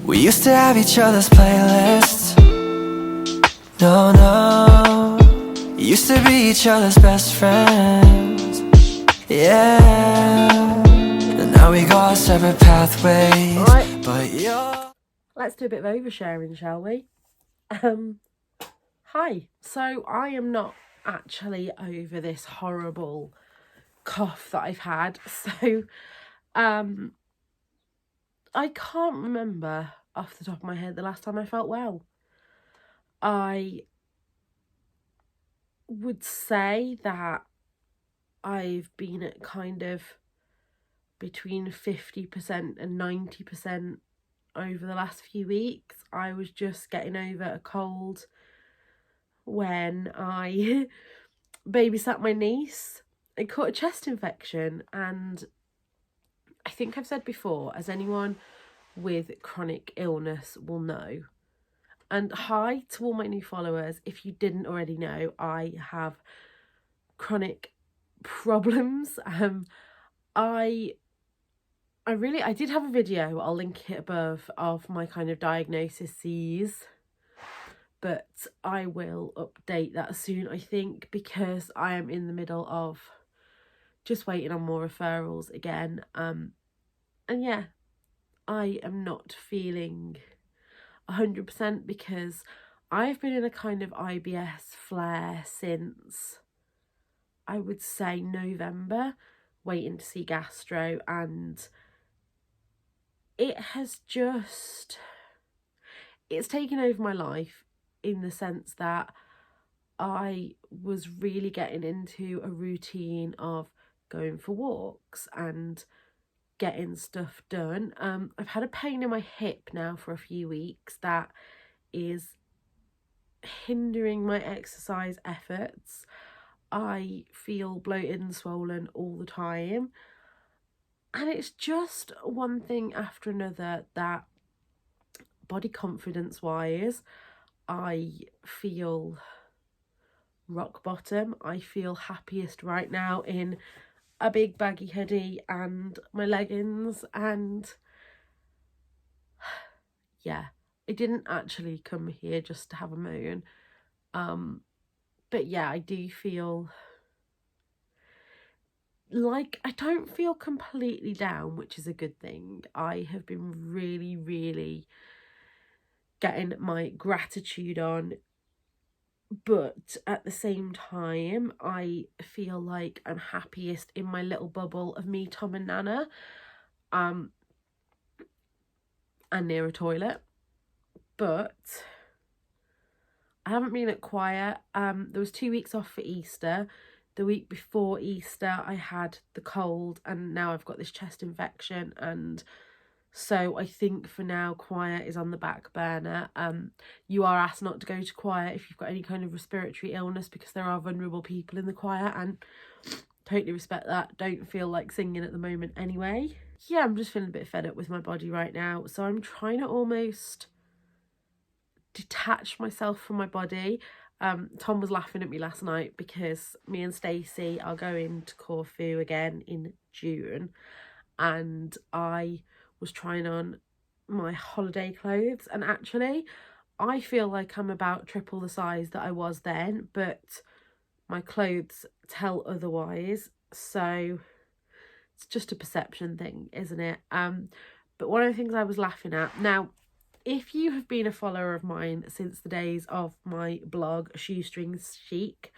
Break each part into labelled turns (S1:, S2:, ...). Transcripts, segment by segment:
S1: We used to have each other's playlists. No, no. Used to be each other's best friends. Yeah. And now we go our separate pathways.
S2: Right.
S1: But you're...
S2: Let's do a bit of oversharing, shall we? Hi. So I am not actually over this horrible cough that I've had. So I can't remember off the top of my head the last time I felt well. I would say that I've been at kind of between 50% and 90% over the last few weeks. I was just getting over a cold when I babysat my niece. I caught a chest infection, and I think I've said before, as anyone with chronic illness will know. And hi to all my new followers. If you didn't already know, I have chronic problems. I did have a video, I'll link it above, of my kind of diagnoses, but I will update that soon, I think, because I am in the middle of just waiting on more referrals again. And yeah, I am not feeling 100% because I've been in a kind of IBS flare since, I would say, November, waiting to see gastro, and it has just, it's taken over my life in the sense that I was really getting into a routine of going for walks and getting stuff done. I've had a pain in my hip now for a few weeks that is hindering my exercise efforts. I feel bloated and swollen all the time. And it's just one thing after another that, body confidence wise, I feel rock bottom. I feel happiest right now in a big baggy hoodie and my leggings, and yeah, I didn't actually come here just to have a moan. But yeah, I do feel like I don't feel completely down, which is a good thing. I have been really, really getting my gratitude on, but at the same time, I feel like I'm happiest in my little bubble of me, Tom and Nana, and near a toilet. But I haven't been at choir. There was 2 weeks off for Easter. The week before Easter, I had the cold, and now I've got this chest infection, and so I think for now choir is on the back burner. You are asked not to go to choir if you've got any kind of respiratory illness, because there are vulnerable people in the choir, and totally respect that. Don't feel like singing at the moment anyway. Yeah, I'm just feeling a bit fed up with my body right now, so I'm trying to almost detach myself from my body. Tom was laughing at me last night because me and Stacey are going to Corfu again in June, and I was trying on my holiday clothes, and actually I feel like I'm about triple the size that I was then, but my clothes tell otherwise, so it's just a perception thing, isn't it? But one of the things I was laughing at, now if you have been a follower of mine since the days of my blog Shoestrings Chic,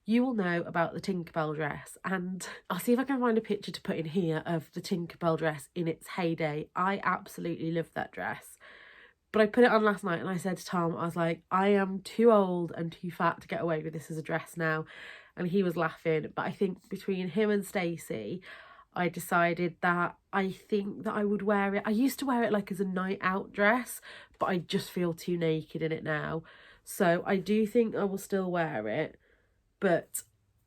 S2: you will know about the Tinkerbell dress, and I'll see if I can find a picture to put in here of the Tinkerbell dress in its heyday. I absolutely loved that dress, but I put it on last night and I said to Tom, I was like, I am too old and too fat to get away with this as a dress now, and he was laughing. But I think between him and Stacey, I decided that I think that I would wear it. I used to wear it like as a night out dress, but I just feel too naked in it now. So I do think I will still wear it, but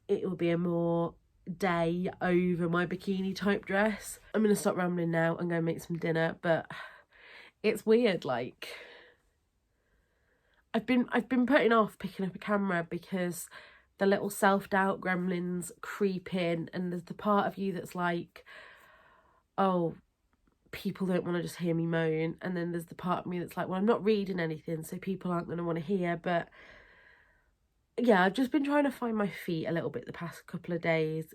S2: it will be a more day over my bikini type dress. I'm going to stop rambling now and go make some dinner, but it's weird, like I've been putting off picking up a camera because the little self-doubt gremlins creep in, and there's the part of you that's like, oh, people don't want to just hear me moan, and then there's the part of me that's like, well, I'm not reading anything, so people aren't going to want to hear. But yeah, I've just been trying to find my feet a little bit the past couple of days,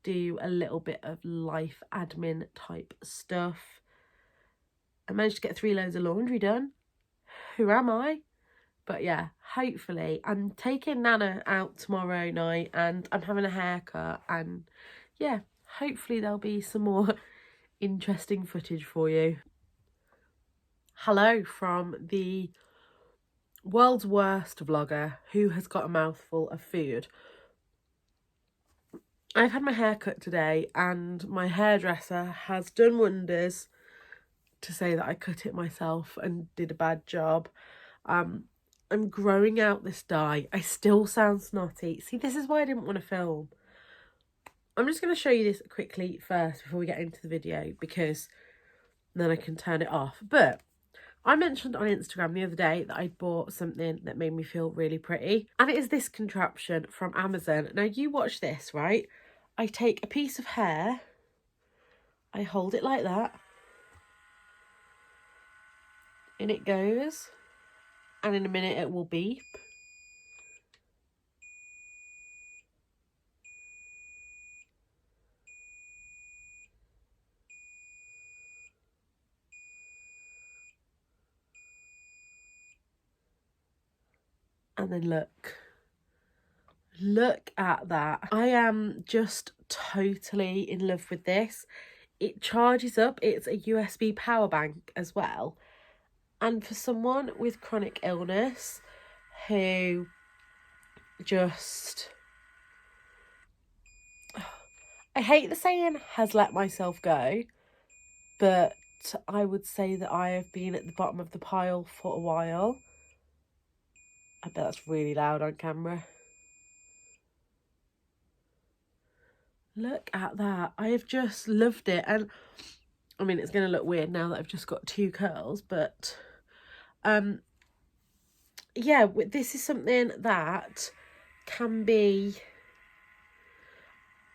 S2: do a little bit of life admin type stuff. I managed to get 3 loads of laundry done. Who am I? But yeah, hopefully I'm taking Nana out tomorrow night and I'm having a haircut, and yeah, hopefully there'll be some more interesting footage for you. Hello from the world's worst vlogger who has got a mouthful of food. I've had my haircut today and my hairdresser has done wonders to say that I cut it myself and did a bad job. I'm growing out this dye. I still sound snotty. See, this is why I didn't want to film. I'm just going to show you this quickly first before we get into the video, because then I can turn it off. But I mentioned on Instagram the other day that I bought something that made me feel really pretty. And it is this contraption from Amazon. Now you watch this, right? I take a piece of hair, I hold it like that, and it goes, and in a minute it will beep. And then look at that. I am just totally in love with this. It charges up. It's a USB power bank as well. And for someone with chronic illness who just, I hate the saying has let myself go, but I would say that I have been at the bottom of the pile for a while. I bet that's really loud on camera. Look at that. I have just loved it. And I mean, it's going to look weird now that I've just got 2 curls, but yeah, this is something that can be,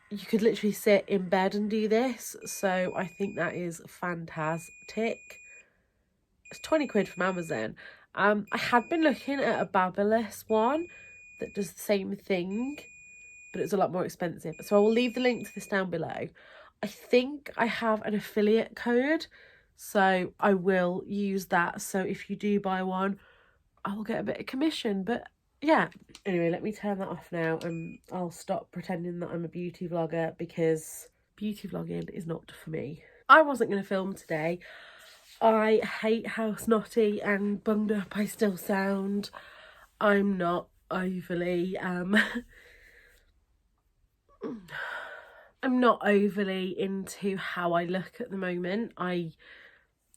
S2: you could literally sit in bed and do this. So I think that is fantastic. It's 20 quid from Amazon. I had been looking at a Babyliss one that does the same thing, but it's a lot more expensive. So I will leave the link to this down below. I think I have an affiliate code, so I will use that. So if you do buy one, I will get a bit of commission. But yeah, anyway, let me turn that off now and I'll stop pretending that I'm a beauty vlogger, because beauty vlogging is not for me. I wasn't going to film today. I hate how snotty and bunged up I still sound. I'm not overly I'm not overly into how I look at the moment. I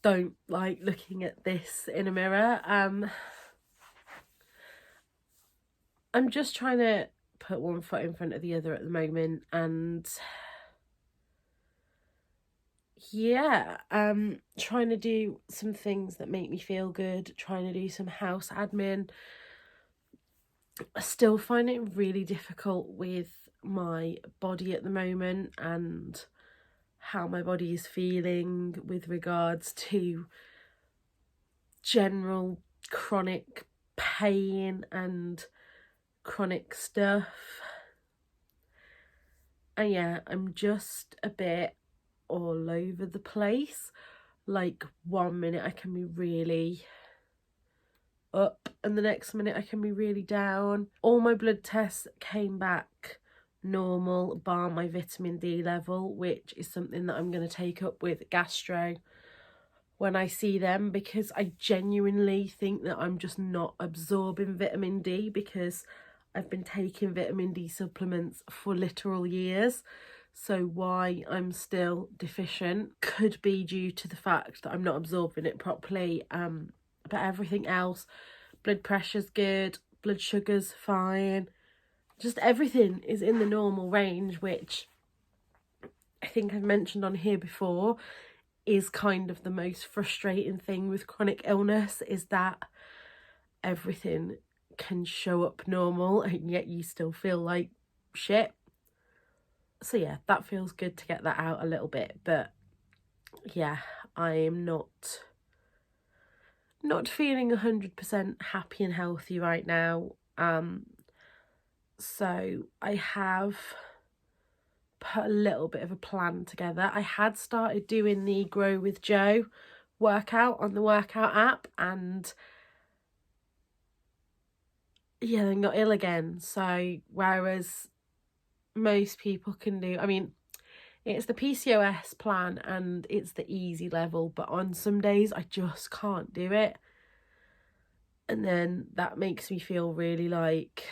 S2: don't like looking at this in a mirror. I'm just trying to put one foot in front of the other at the moment, and yeah, trying to do some things that make me feel good, trying to do some house admin. I still find it really difficult with my body at the moment and how my body is feeling with regards to general chronic pain and chronic stuff. And yeah, I'm just a bit all over the place. Like 1 minute I can be really up and the next minute I can be really down. All my blood tests came back normal, bar my vitamin D level, which is something that I'm going to take up with gastro when I see them, because I genuinely think that I'm just not absorbing vitamin D, because I've been taking vitamin D supplements for literal years. So why I'm still deficient could be due to the fact that I'm not absorbing it properly. But everything else, blood pressure's good, blood sugar's fine, just everything is in the normal range, which I think I've mentioned on here before is kind of the most frustrating thing with chronic illness, is that everything can show up normal and yet you still feel like shit. So yeah, that feels good to get that out a little bit. But yeah, I am not feeling 100% happy and healthy right now. So I have put a little bit of a plan together. I had started doing the Grow with Joe workout on the workout app, and yeah, then got ill again. So whereas most people can do, I mean, it's the PCOS plan and it's the easy level, but on some days I just can't do it. And then that makes me feel really like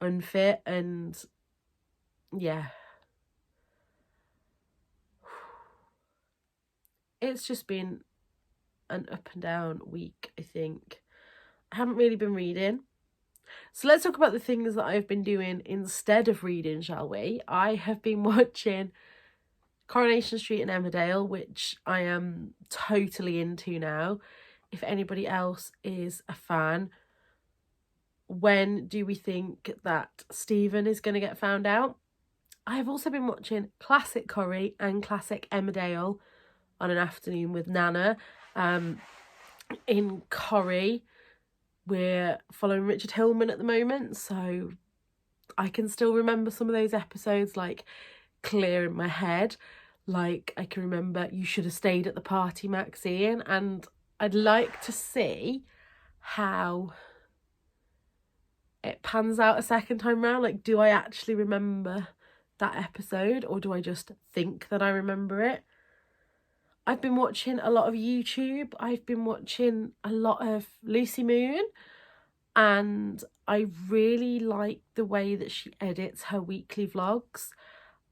S2: unfit, and yeah. It's just been an up and down week, I think. I haven't really been reading. So let's talk about the things that I've been doing instead of reading, shall we? I have been watching Coronation Street and Emmerdale, which I am totally into now. If anybody else is a fan, when do we think that Stephen is going to get found out? I have also been watching classic Corrie and classic Emmerdale on an afternoon with Nana. In Corrie, we're following Richard Hillman at the moment, so I can still remember some of those episodes like clear in my head. Like I can remember You Should Have Stayed at the Party, Maxine, and I'd like to see how it pans out a second time round. Like, do I actually remember that episode, or do I just think that I remember it? I've been watching a lot of YouTube. I've been watching a lot of Lucy Moon, and I really like the way that she edits her weekly vlogs.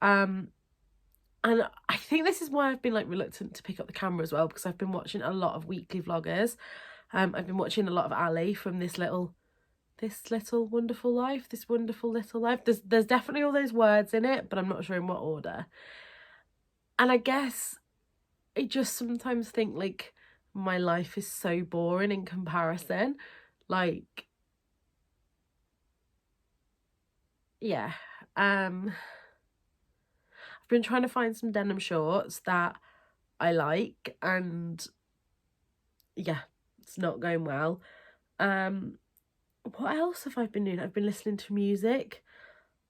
S2: And I think this is why I've been like reluctant to pick up the camera as well, because I've been watching a lot of weekly vloggers. I've been watching a lot of Ali from this little wonderful life, this wonderful little life. There's definitely all those words in it, but I'm not sure in what order. And I guess I just sometimes think like my life is so boring in comparison. Like, yeah. I've been trying to find some denim shorts that I like, and yeah, it's not going well. What else have I been doing? I've been listening to music.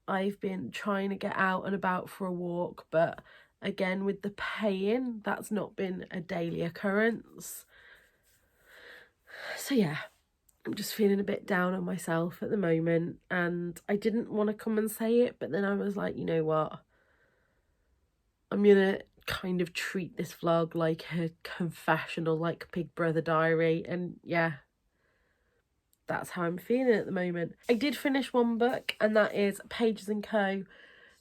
S2: I've been trying to get out and about for a walk, but again, with the pain, that's not been a daily occurrence. So yeah, I'm just feeling a bit down on myself at the moment, and I didn't want to come and say it, but then I was like, you know what? I'm gonna kind of treat this vlog like a confessional, like Big Brother diary, and yeah, that's how I'm feeling at the moment. I did finish one book, and that is Pages & Co.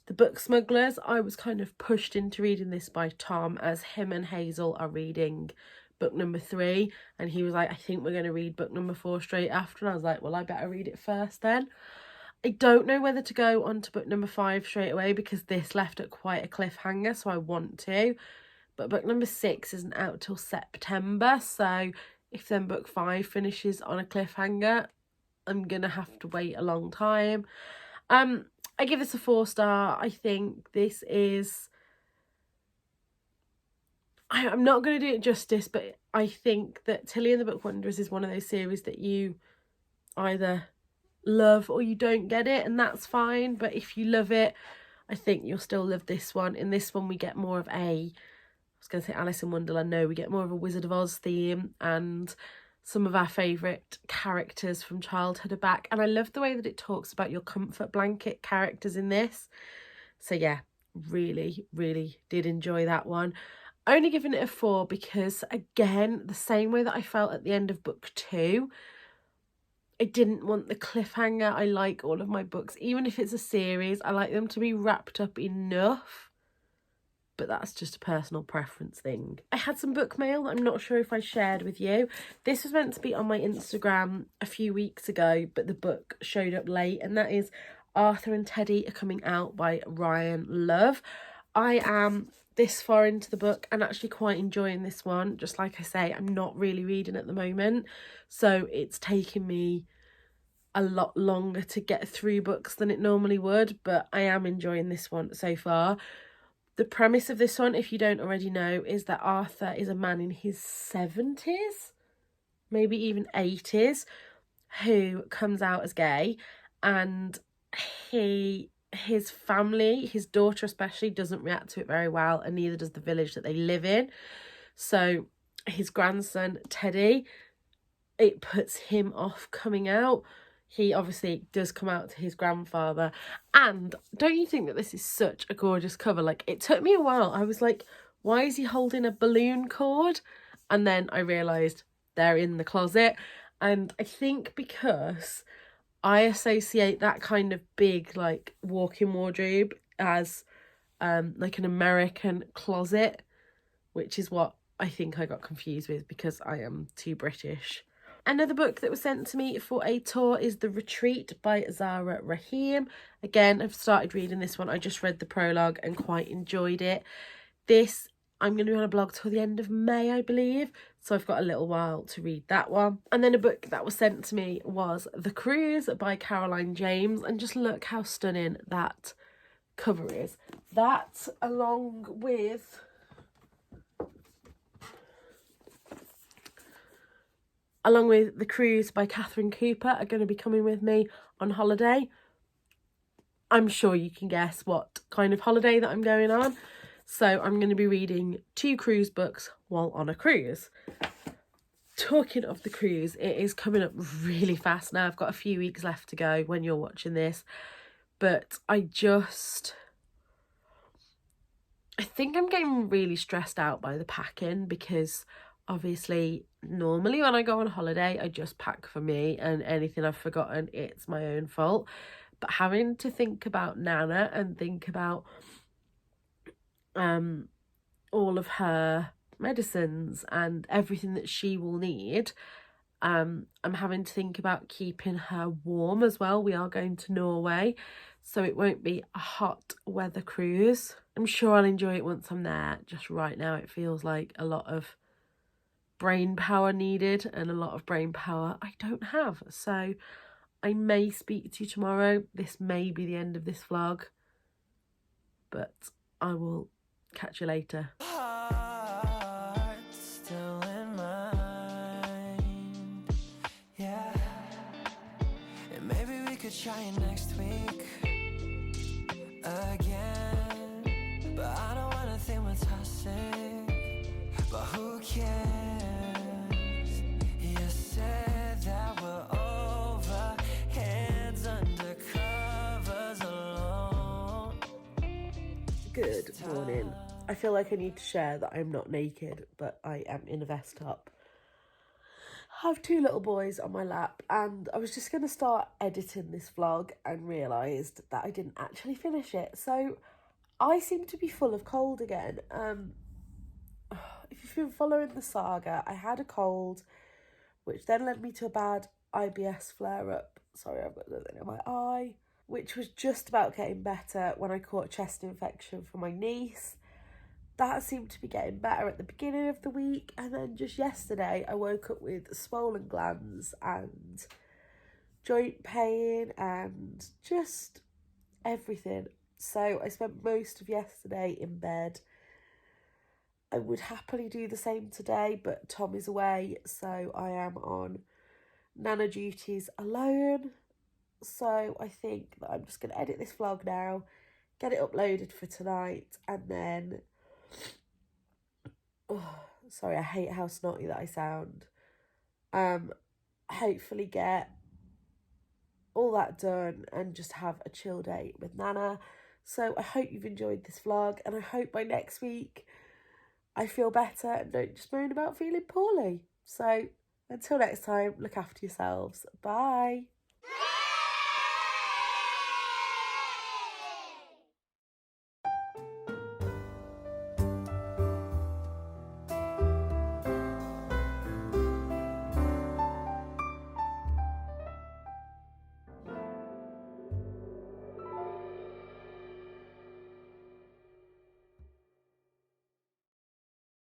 S2: The book Smugglers. I was kind of pushed into reading this by Tom, as him and Hazel are reading book number 3, and he was like, I think we're going to read book number 4 straight after, and I was like, well, I better read it first then. I don't know whether to go on to book number 5 straight away, because this left at quite a cliffhanger, so I want to. But book number 6 isn't out till September, so if then book 5 finishes on a cliffhanger, I'm going to have to wait a long time. I give this a 4-star. I think this is... I'm not going to do it justice, but I think that Tilly and the Book Wanderers is one of those series that you either love or you don't get it, and that's fine. But if you love it, I think you'll still love this one. In this one, we get more of I was going to say Alice in Wonderland. No, we get more of a Wizard of Oz theme, and some of our favourite characters from childhood are back. And I love the way that it talks about your comfort blanket characters in this. So yeah, really, really did enjoy that one. Only giving it a 4 because, again, the same way that I felt at the end of book 2, I didn't want the cliffhanger. I like all of my books, even if it's a series, I like them to be wrapped up enough. But that's just a personal preference thing. I had some book mail that I'm not sure if I shared with you. This was meant to be on my Instagram a few weeks ago, but the book showed up late, and that is Arthur and Teddy Are Coming Out by Ryan Love. I am this far into the book and actually quite enjoying this one. Just like I say, I'm not really reading at the moment, so it's taking me a lot longer to get through books than it normally would, but I am enjoying this one so far. The premise of this one, if you don't already know, is that Arthur is a man in his 70s, maybe even 80s, who comes out as gay, and his family, his daughter especially, doesn't react to it very well, and neither does the village that they live in. So his grandson Teddy, it puts him off coming out. He obviously does come out to his grandfather. And don't you think that this is such a gorgeous cover? Like, it took me a while. I was like, why is he holding a balloon cord? And then I realised they're in the closet. And I think because I associate that kind of big, like, walk-in wardrobe as like an American closet, which is what I think I got confused with because I am too British. Another book that was sent to me for a tour is The Retreat by Zara Raheem. Again, I've started reading this one. I just read the prologue and quite enjoyed it. This, I'm going to be on a blog till the end of May, I believe. So I've got a little while to read that one. And then a book that was sent to me was The Cruise by Caroline James. And just look how stunning that cover is. That, along with The Cruise by Catherine Cooper, are going to be coming with me on holiday. I'm sure you can guess what kind of holiday that I'm going on. So I'm going to be reading 2 cruise books while on a cruise. Talking of the cruise, it is coming up really fast now. I've got a few weeks left to go when you're watching this. But I think I'm getting really stressed out by the packing, because obviously normally when I go on holiday I just pack for me, and anything I've forgotten, it's my own fault. But having to think about Nana and think about all of her medicines and everything that she will need, I'm having to think about keeping her warm as well. We are going to Norway, so it won't be a hot weather cruise. I'm sure I'll enjoy it once I'm there. Just right now it feels like a lot of brain power needed, and a lot of brain power I don't have. So I may speak to you tomorrow. This may be the end of this vlog, but I will catch you later.
S1: Heart still in mind, yeah. And maybe we could try it next week again. But I don't wanna think we're toxic, but who cares? You said that we're over, hands under covers alone.
S2: Good morning. I feel like I need to share that I'm not naked, but I am in a vest top. I have 2 little boys on my lap, and I was just going to start editing this vlog and realised that I didn't actually finish it. So I seem to be full of cold again. If you've been following the saga, I had a cold, which then led me to a bad IBS flare-up. Sorry, I've got something in my eye. Which was just about getting better when I caught a chest infection from my niece. That seemed to be getting better at the beginning of the week, and then just yesterday I woke up with swollen glands and joint pain and just everything. So I spent most of yesterday in bed. I would happily do the same today, but Tom is away, so I am on Nana duties alone. So I think that I'm just going to edit this vlog now, get it uploaded for tonight, and then... sorry, I hate how snotty that I sound. Hopefully get all that done and just have a chill day with Nana. So I hope you've enjoyed this vlog, and I hope by next week I feel better and don't just moan about feeling poorly. So until next time, look after yourselves. Bye.